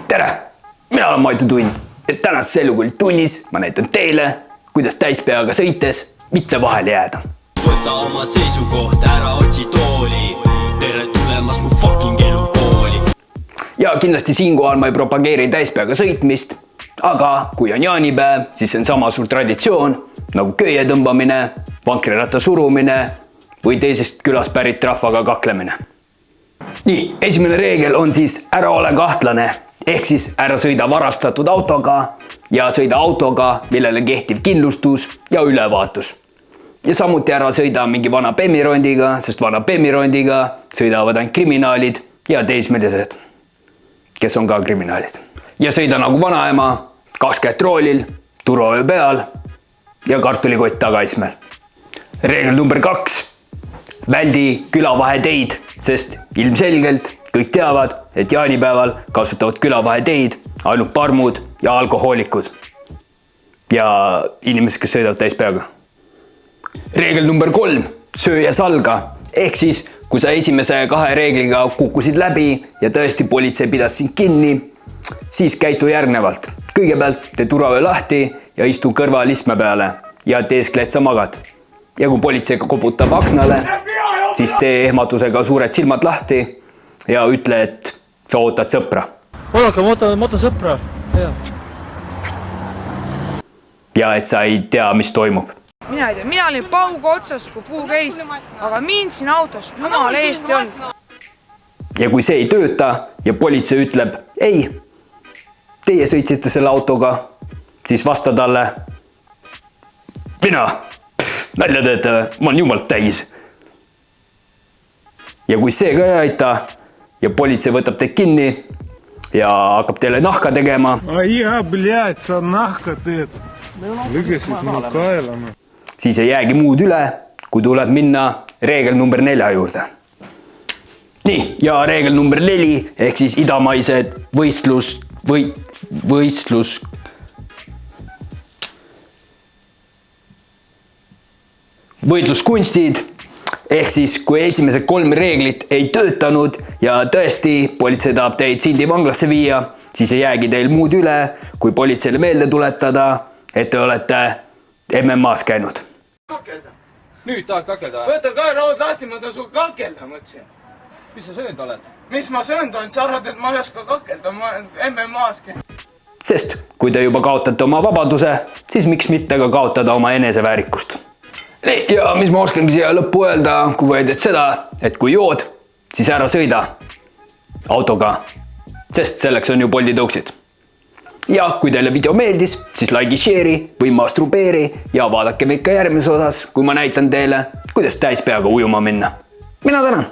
Tere! Mina olen Maitu Tund ja tänast Selukuld tunnis ma näitan teile, kuidas täispeaga sõites mitte vahele jääda. Võta oma seisukoht, ära otsi tooli. Tere tulemas mu fucking elukooli. Ja kindlasti siinkohal ma ei propageeri täispeaga sõitmist, aga kui on jaanipäev, siis see on sama suur traditsioon nagu köie tõmbamine, vankriratta surumine või teisest külast pärit rahvaga kaklemine. Nii, esimene reegel on siis ära ole kahtlane, ehk siis ära sõida varastatud autoga ja sõida autoga, millele kehtib kindlustus ja ülevaatus. Ja samuti ära sõida mingi vana bemmirondiga, sest vana bemmirondiga sõidavad ainult kriminaalid ja teismelised, kes on ka kriminaalid. Ja sõida nagu vanaema, 2 kätt roolil, turvaöö peal ja kartulikott tagaismel. Reegel number 2. Väldi külavaheteid, sest ilmselgelt kõik teavad, et jaanipäeval kasutavad külavaheteid ainult parmud ja alkohoolikud ja inimesed, kes sõidavad täispeaga. Reegel number 3. Söö ja salga. Ehk siis, kui sa esimese 2 reegliga kukkusid läbi ja tõesti politsei pidas sind kinni, siis käitu järgnevalt. Kõigepealt tee turvaöö lahti ja istu kõrval istme peale ja teeskleed sa magad. Ja kui politsei koputab aknale, siis tee ehmatusega suured silmad lahti ja ütle, et sa ootad sõpra. Oodake, ma ootan sõpra. Ja et sa ei tea, mis toimub. Mina ei tea, mina olin pauga otsas, kui puu käis, aga mind siin autos jumala eest ei olnud. Ja kui see ei tööta ja politsei ütleb, ei, teie sõitsite selle autoga, siis vasta talle, mina, nalja teete, ma olen jumalt täis. Ja kui see ka ei aita ja politsei võtab teid kinni ja hakkab teile nahka tegema, siis ei jäägi muud üle, kui tuleb minna reegel number 4 juurde. Nii, ja reegel number 4 ehk siis idamaised võitluskunstid. Ehk siis, kui esimesed 3 reeglit ei töötanud ja tõesti politsei tahab teid Sindi vanglasse viia, siis ei jäägi teil muud üle, kui politseile meelde tuletada, et te olete MMA-s käinud. Kakelda. Nüüd tahad kakelda? Võta ka raud lahti, ma tahan sul kakelda, mõtlesin. Mis sa söönud oled? Mis ma söönud olen? Sa arvad, et ma ei oska kakelda, ma olen MMA-s käinud. Sest kui te juba kaotate oma vabaduse, siis miks mitte ka kaotada oma eneseväärikust. Nii, ja mis ma oskangi siia lõppu öelda, kui võidad seda, et kui jood, siis ära sõida autoga, sest selleks on ju Bolti tõuksid. Ja kui teile video meeldis, siis like, share'i või masturbeeri ja vaadake meid ka järgmises osas, kui ma näitan teile, kuidas täispeaga ujuma minna. Mina tänan!